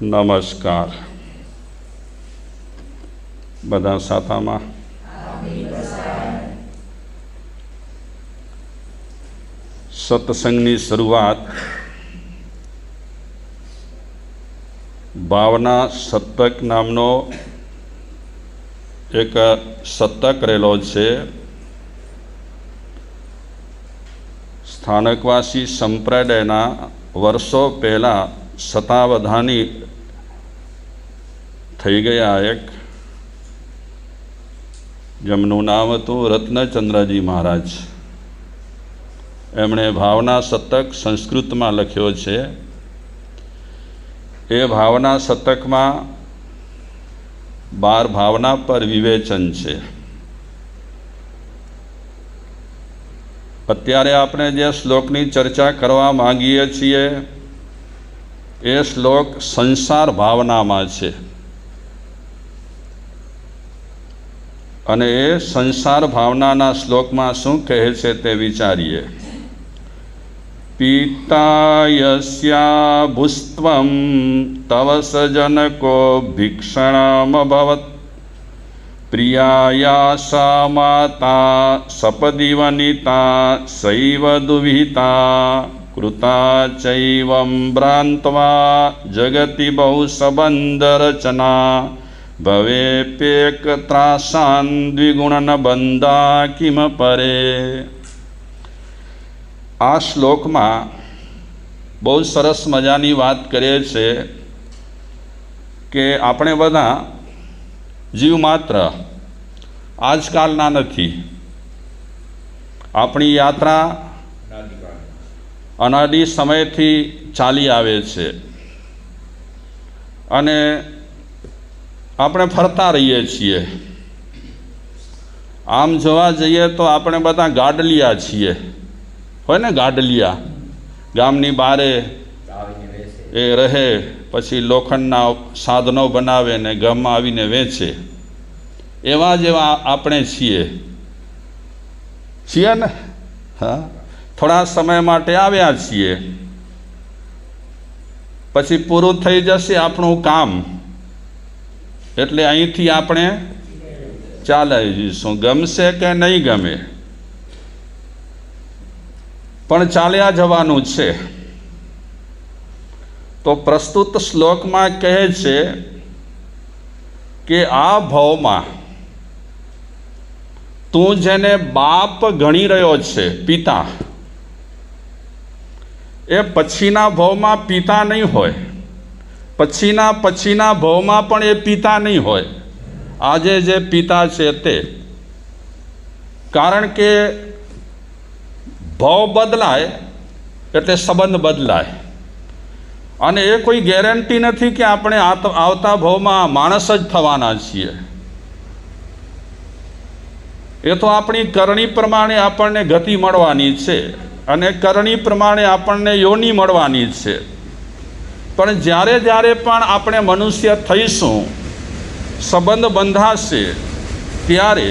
નમસ્કાર. બધા સાથામાં સત્સંગની શરૂઆત ભાવના સતક નામનો એક સતક રહેલો છે. સ્થાનકવાસી સંપ્રદાયના વર્ષો પહેલાં શતાવધાની થઈ ગયા એક, જેમનું નામ હતું રત્નચંદ્રજી મહારાજ. એમણે ભાવના શતક સંસ્કૃતમાં લખ્યો છે. એ ભાવના શતકમાં 12 ભાવના પર વિવેચન છે. અત્યારે આપણે જે શ્લોકની ચર્ચા કરવા માંગીએ છીએ એ શ્લોક સંસાર ભાવનામાં છે. અને એ સંસાર ભાવનાના શ્લોકમાં શું કહે છે તે વિચારીએ. પિતા યસ્યા ભુસ્ત્વં તવ સજनको ભિક્ષણમભવત પ્રિયાયા સા માતા સપદિ વનિતા સૈવ દુહિતા કૃતા ચૈવં ભ્રાંત્વા જગતિ બહુ સંબંધ રચના ભવેપ્યેક ત્રાસાન દ્વિગુણન બંધા કિમ પરે. આ શ્લોકમાં બહુ સરસ મજાની વાત કરે છે કે આપણે બધા જીવ માત્ર આજકાલના નથી. આપણી યાત્રા અનાદિ સમયથી ચાલી આવે છે અને આપણે ફરતા રહીએ છીએ. આમ જોવા જઈએ તો આપણે બધા ગાડલિયા છીએ. હોય ને, ગાડલિયા ગામની બારે એ રહે, પછી લોખંડના સાધનો બનાવે ને ગામમાં આવીને વેચે. એવા જેવા આપણે છીએ ને. હા, થોડા સમય માટે આવ્યા છીએ, પછી પૂરું થઈ જશે આપણું કામ, એટલે અહીંથી આપણે ચાલી જઈશું. ગમશે કે નહીં ગમે, પણ ચાલ્યા જવાનું છે. તો પ્રસ્તુત શ્લોકમાં કહે છે કે આ ભાવમાં તું જેને બાપ ગણી રહ્યો છે, પિતા, એ પછીના ભાવમાં પિતા નહીં હોય. પછીના ભાવમાં પણ એ પિતા નહીં હોય. આજે જે પિતા છે તે, કારણ કે ભાવ બદલાય એટલે સંબંધ બદલાય. અને એ કોઈ ગેરંટી નથી કે આપણે આવતા ભાવમાં માણસ જ થવાના છીએ. એ તો આપણી કરણી પ્રમાણે આપણને ગતિ મળવાની છે અને કરણી પ્રમાણે આપણને યોની મળવાની છે. પણ જ્યારે પણ આપણે મનુષ્ય થઈશું, સંબંધ બંધાશે, ત્યારે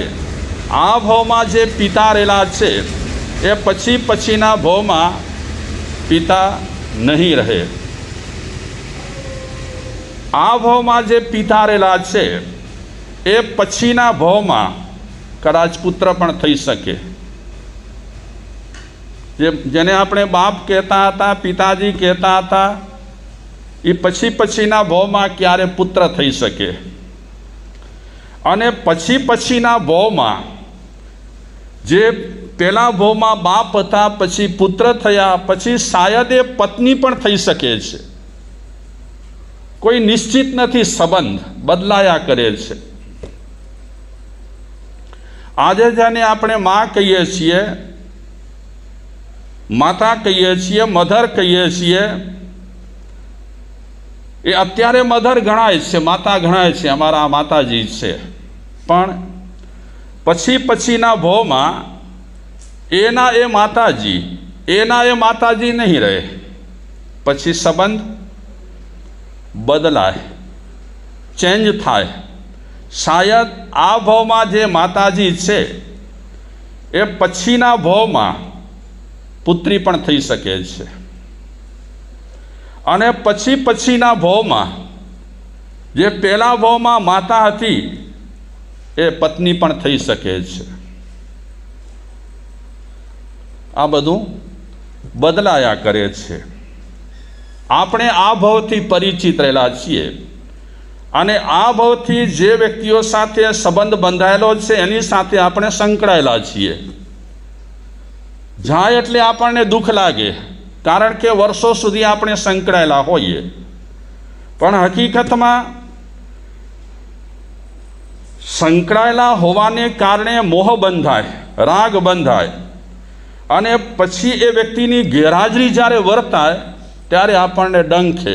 આ ભાવમાં જે પિતા રહેલા છે એ પછીના ભાવમાં પિતા નહીં રહે. આ ભાવમાં જે પિતા રહેલા છે એ પછીના ભાવમાં કદાચ પુત્ર પણ થઈ શકે. જેને આપણે બાપ કહેતા હતા, પિતાજી કહેતા હતા, એ પછીના ભાવમાં ક્યારે પુત્ર થઈ શકે. અને પછીના ભાવમાં જે પહેલા ભાવમાં બાપ હતા, પછી પુત્ર થયા, પછી શાયદ એ પત્ની પણ થઈ શકે છે. કોઈ નિશ્ચિત નથી, સંબંધ બદલાયા કરે છે. આજે જેને આપણે માં કહીએ છીએ, માતા કહીએ છીએ, મધર કહીએ છીએ, એ અત્યારે મધર ગણાય છે, માતા ગણાય છે, અમારા માતાજી છે. પણ પછીના ભાવમાં એના એ માતાજી નહીં રહે. પછી સંબંધ બદલાય, ચેન્જ થાય. શાયદ આ ભાવમાં જે માતાજી છે એ પછીના ભાવમાં પુત્રી પણ થઈ શકે છે. અને પછીના ભાવમાં જે પહેલા ભાવમાં માતા હતી એ પત્ની પણ થઈ શકે છે. આ બધું બદલાયા કરે છે. આપણે આ ભાવથી પરિચિત રહેલા છીએ અને આ ભાવથી જે વ્યક્તિઓ સાથે સંબંધ બંધાયેલો છે એની સાથે આપણે સંકળાયેલા છીએ. જાય એટલે આપણને દુઃખ લાગે, કારણ કે વર્ષો સુધી આપણે સંકળાયેલા હોઈએ, પણ હકીકતમાં સંકળાયેલા હોવાને કારણે મોહ બંધાય, રાગ બંધાય અને પછી એ વ્યક્તિની ગેરહાજરી જ્યારે વર્તાય ત્યારે આપણને ડંખે,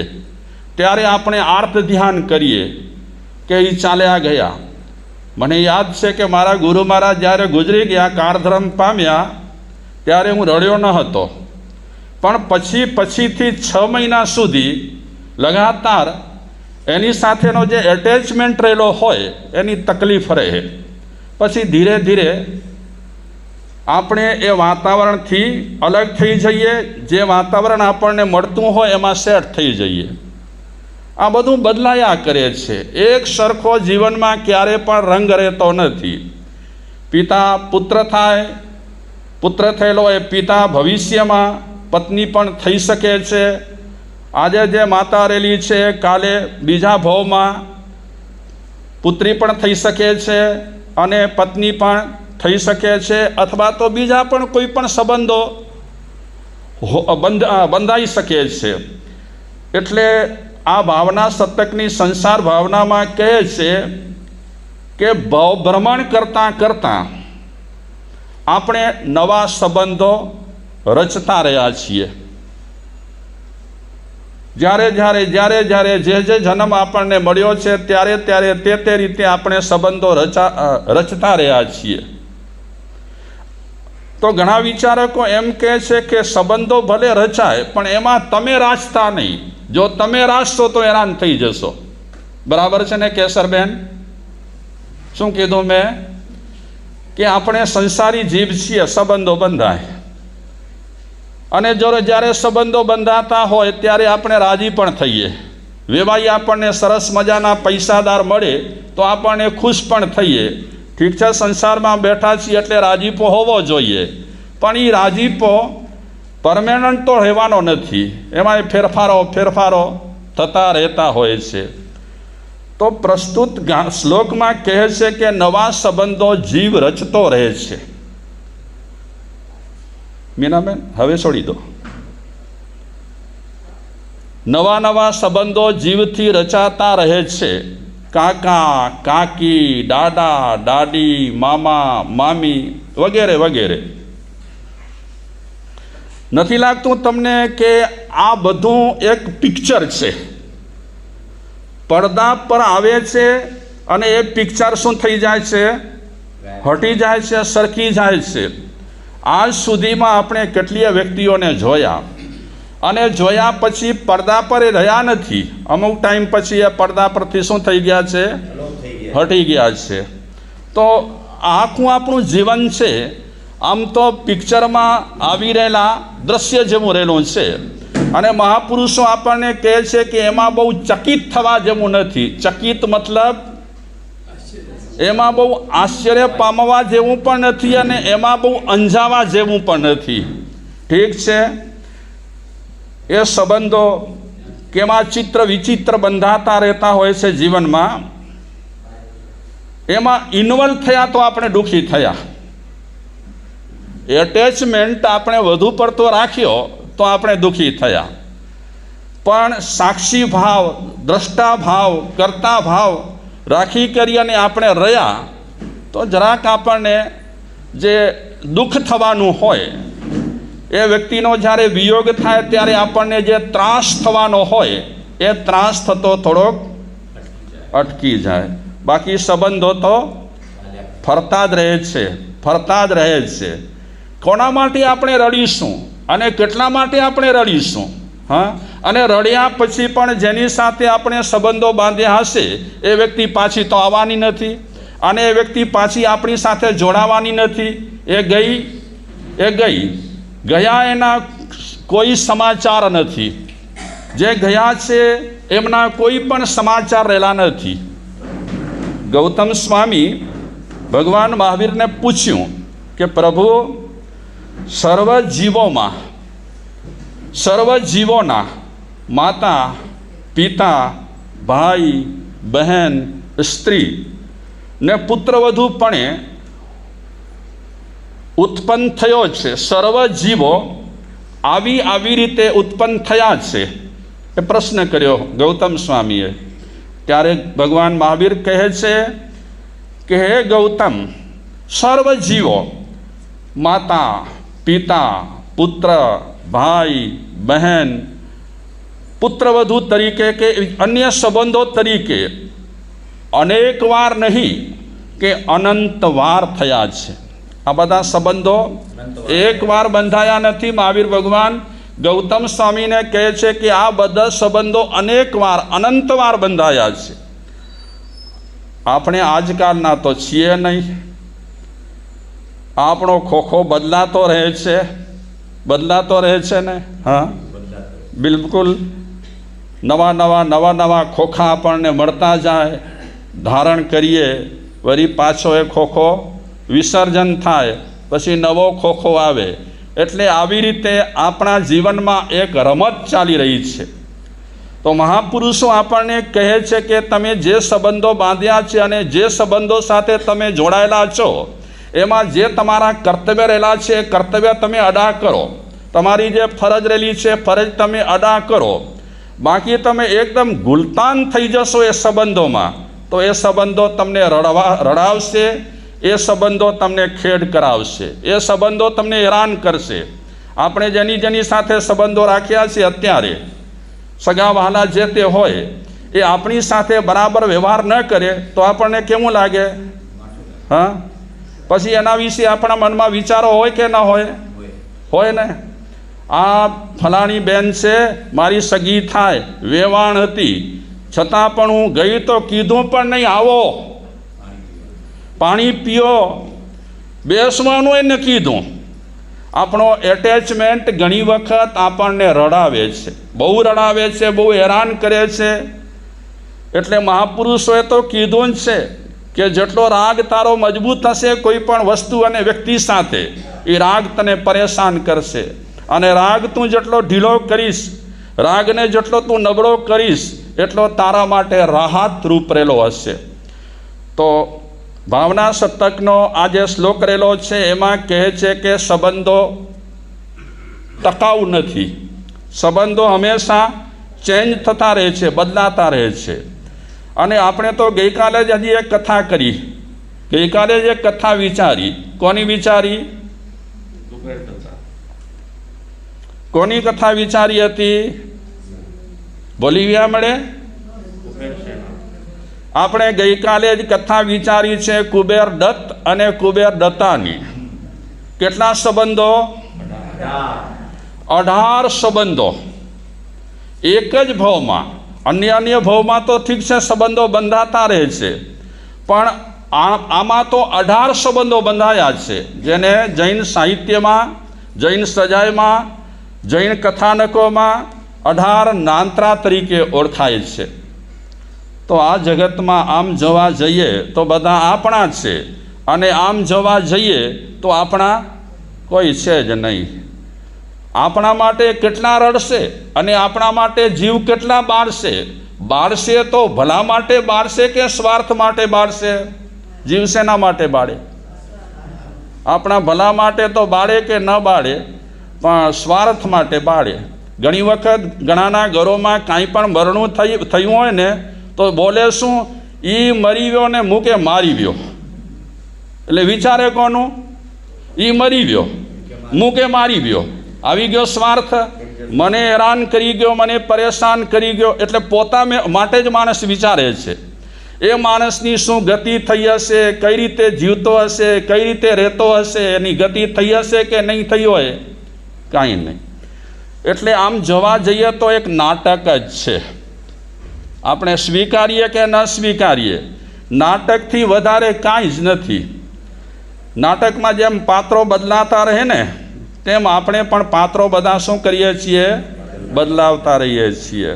ત્યારે આપણે આર્ત ધ્યાન કરીએ કે એ ચાલ્યા ગયા. મને યાદ છે કે મારા ગુરુ મહારાજ જ્યારે ગુજરી ગયા, કાળધર્મ પામ્યા, ત્યારે હું રડ્યો ન હતો, પણ પછીથી 6 મહિના સુધી લગાતાર એની સાથેનો જે એટેચમેન્ટ રહેલો હોય એની તકલીફ રહે. પછી ધીરે ધીરે આપણે એ વાતાવરણથી અલગ થઈ જઈએ, જે વાતાવરણ આપણને મળતું હોય એમાં સેટ થઈ જઈએ. આ બધું બદલાયા કરે છે. એક સરખો જીવનમાં ક્યારે પણ રંગ રહેતો નથી. પિતા પુત્ર થાય, પુત્ર થયેલો એ પિતા ભવિષ્યમાં પત્ની પણ થઈ શકે છે. આજે જે માતા રહેલી છે કાલે બીજા ભાવમાં પુત્રી પણ થઈ શકે છે અને પત્ની પણ થઈ શકે છે, અથવા તો બીજા પણ કોઈ પણ સંબંધો બંધાઈ શકે છે. એટલે આ ભાવના સતકની સંસાર ભાવનામાં કહે છે કે ભ્રમણ કરતાં કરતાં આપણે નવા સંબંધો રચતા રહ્યા છીએ. જ્યારે જે જન્મ આપણને મળ્યો છે ત્યારે તે રીતે આપણે સંબંધો રચતા રહ્યા છીએ. તો ઘણા વિચારકો એમ કહે છે કે સંબંધો ભલે રચાય પણ એમાં તમે રાચતા નહીં. જો તમે રાચશો તો હેરાન થઈ જશો. બરાબર છે ને કેસરબેન? શું કીધું મેં? કે આપણે સંસારી જીવ છીએ, સંબંધો બંધાય અને જો જ્યારે સંબંધો બંધાતા હોય ત્યારે આપણે રાજી પણ થઈએ. વેવાઈ આપણને સરસ મજાના પૈસાદાર મળે તો આપણને ખુશ પણ થઈએ. ઠીક છે, સંસારમાં બેઠા છીએ એટલે રાજીપો હોવો જોઈએ, પણ એ રાજીપો પરમેનન્ટ તો રહેવાનો નથી. એમાં ફેરફારો થતા રહેતા હોય છે. તો પ્રસ્તુત શ્લોકમાં કહે છે કે નવા સંબંધો જીવ રચતો રહે છે. મીનાબેન હવે છોડી દો. નવા સંબંધો જીવથી રચાતા રહે છે. કાકા કાકી, દાદા દાદી, મામા મામી વગેરે વગેરે. નથી લાગતું તમને કે આ બધું એક પિક્ચર છે? પડદા પર આવે છે અને એ પિક્ચર શું થઈ જાય છે? હટી જાય છે, સરકી જાય છે. આજ સુધીમાં આપણે કેટલીય વ્યક્તિઓને જોયા અને જોયા પછી પડદા પર એ રહ્યા નથી. અમુક ટાઈમ પછી એ પડદા પરથી શું થઈ ગયા છે? હટી ગયા છે. તો આખું આપણું જીવન છે આમ તો પિક્ચરમાં આવી રહેલા દ્રશ્ય જેવું રહેલું છે. અને મહાપુરુષો આપણને કહે છે કે એમાં બહુ ચકિત થવા જેવું નથી. ચકિત મતલબ એમાં બહુ આશ્ચર્ય પામવા જેવું પણ નથી અને એમાં બહુ અંજાવા જેવું પણ નથી. ઠીક છે, એ સંબંધો કેમાં ચિત્ર વિચિત્ર બંધાતા રહેતા હોય છે જીવનમાં. એમાં ઇન્વોલ્વ થયા તો આપણે દુઃખી થયા. એટેચમેન્ટ આપણે વધુ પડતો રાખ્યો તો આપણે દુઃખી થયા. પણ સાક્ષી ભાવ, દ્રષ્ટા ભાવ, કર્તા ભાવ રાખી કરી અને આપણે રહ્યા તો જરાક આપણને જે દુઃખ થવાનું હોય એ વ્યક્તિનો જ્યારે વિયોગ થાય ત્યારે આપણને જે ત્રાસ થવાનો હોય એ ત્રાસ થતો થોડોક અટકી જાય. બાકી સંબંધો તો ફરતા જ રહે છે. કોના માટે આપણે રડીશું અને કેટલા માટે આપણે રડીશું? હા, અને રડ્યા પછી પણ જેની સાથે આપણે સંબંધો બાંધ્યા હશે એ વ્યક્તિ પાછી તો આવવાની નથી અને એ વ્યક્તિ પાછી આપણી સાથે જોડાવાની નથી. એ ગયા એના કોઈ સમાચાર નથી. જે ગયા છે એમના કોઈ પણ સમાચાર રહેલા નથી. ગૌતમ સ્વામી ભગવાન મહાવીરને પૂછ્યું કે પ્રભુ, સર્વ જીવોના માતા, પિતા, ભાઈ, બહેન, સ્ત્રી ને પુત્રવધુપણે ઉત્પન્ન થયો છે. સર્વ જીવો આવી રીતે ઉત્પન્ન થયા છે. એ પ્રશ્ન કર્યો ગૌતમ સ્વામીએ. ત્યારે ભગવાન મહાવીર કહે છે કે હે ગૌતમ, સર્વ જીવો માતા, પિતા, પુત્ર, ભાઈ, બહેન, પુત્રવધુ તરીકે કે અન્ય સંબંધો તરીકે અનેક વાર નહીં કે અનંત વાર થયા છે. આ બધા સંબંધો એક વાર બંધાયા નથી. મહાવીર ભગવાન ગૌતમ સ્વામીને કહે છે કે આ બધા સંબંધો અનેક વાર, અનંત વાર બંધાયા છે. આપણે આજકાલના તો છીએ નહીં. આપણો ખોખો બદલાતો રહે છે ને. હા, બિલકુલ. નવા ખોખા આપણને મળતા જાય, ધારણ કરીએ, વળી પાછો એ ખોખો વિસર્જન થાય, પછી નવો ખોખો આવે. એટલે આવી રીતે આપણા જીવનમાં એક રમત ચાલી રહી છે. તો મહાપુરુષો આપણને કહે છે કે તમે જે સંબંધો બાંધ્યા છે અને જે સંબંધો સાથે તમે જોડાયેલા છો, એમાં જે તમારા કર્તવ્ય રહેલા છે એ કર્તવ્ય તમે અદા કરો. તમારી જે ફરજ રહેલી છે ફરજ તમે અદા કરો. બાકી તમે એકદમ ગુલતાન થઈ જશો એ સંબંધોમાં, તો એ સંબંધો તમને રડાવશે, એ સંબંધો તમને ખેડ કરાવશે, એ સંબંધો તમને હેરાન કરશે. આપણે જેની સાથે સંબંધો રાખ્યા છે અત્યારે, સગા વહાલા જે તે હોય, એ આપણી સાથે બરાબર વ્યવહાર ન કરે તો આપણને કેવું લાગે? હા, પછી એના વિશે આપણા મનમાં વિચારો હોય કે ન હોય ને. આ ફલાણી બેન છે, મારી સગી થાય, વેવાણ હતી, છતાં પણ હું ગઈ તો કીધું પણ નહીં, આવો પાણી પીઓ, બેસવાનું એને કીધું. આપણો એટેચમેન્ટ ઘણી વખત આપણને રડાવે છે, બહુ હેરાન કરે છે. એટલે મહાપુરુષોએ તો કીધું જ છે કે જેટલો રાગ તારો મજબૂત હશે કોઈ પણ વસ્તુ અને વ્યક્તિ સાથે, એ રાગ તને પરેશાન કરશે. અને રાગ તું જેટલો ઢીલો કરીશ, રાગને જેટલો તું નબળો કરીશ, એટલો તારા માટે રાહત રૂપ રહેલો હશે. તો ભાવના શતકનો આ જે શ્લોક રહેલો છે એમાં કહે છે કે સંબંધો ટકાઉ નથી. સંબંધો હંમેશા ચેન્જ થતા રહે છે, બદલાતા રહે છે. અને આપણે તો ગઈકાલે જ હજી એક કથા કરી, ગઈકાલે જ એક કથા વિચારી. કોની વિચારી? કોની કથા વિચારી હતી? બોલિવિયા મળે. આપણે ગઈકાલે જ કથા વિચારી છે કુબેર દત્ત અને કુબેર દત્તાની. કેટલા સંબંધો? 18 સંબંધો એક જ ભાવમાં. અન્ય ભાવમાં તો ઠીક છે, સંબંધો બંધાતા રહે છે, પણ આમાં તો 18 સંબંધો બંધાયા છે, જેને જૈન સાહિત્યમાં, જૈન સજાયમાં, જૈન કથાનકોમાં 18 નાંત્રા તરીકે ઓળખાય છે. તો આ જગતમાં આમ જોવા જઈએ તો બધા આપણા છે, અને આમ જોવા જઈએ તો આપણા કોઈ છે જ નહીં. આપણા માટે કેટલા રડશે અને આપણા માટે જીવ કેટલા બાળશે તો ભલા માટે બાળશે કે સ્વાર્થ માટે બાળશે? જીવ શેના માટે બાળે? આપણા ભલા માટે તો બાળે કે ન બાળે, પણ સ્વાર્થ માટે બાળે. ઘણી વખત ઘણાના ઘરોમાં કાંઈ પણ મરણું થયું હોય ને તો બોલે શું? ઈ મરી ગયો ને મૂકે મારી ગયો. એટલે વિચારે કોનું? ઈ મરી ગયો, મૂકે મારી ગયો. આવી ગયો સ્વાર્થ, મને હેરાન કરી ગયો, મને પરેશાન કરી ગયો. એટલે પોતા માટે જ માણસ વિચારે છે. એ માણસની શું ગતિ થઈ હશે, કઈ રીતે જીવતો હશે, કઈ રીતે રહેતો હશે, એની ગતિ થઈ હશે કે નહીં થઈ હોય? કાંઈ નહીં. એટલે આમ જોવા જઈએ તો એક નાટક જ છે. આપણે સ્વીકારીએ કે ન સ્વીકારીએ, નાટકથી વધારે કાંઈ જ નથી. નાટકમાં જેમ પાત્રો બદલાતા રહે ને, તેમ આપણે પણ પાત્રો બધા શું કરીએ છીએ? બદલાવતા રહીએ છીએ.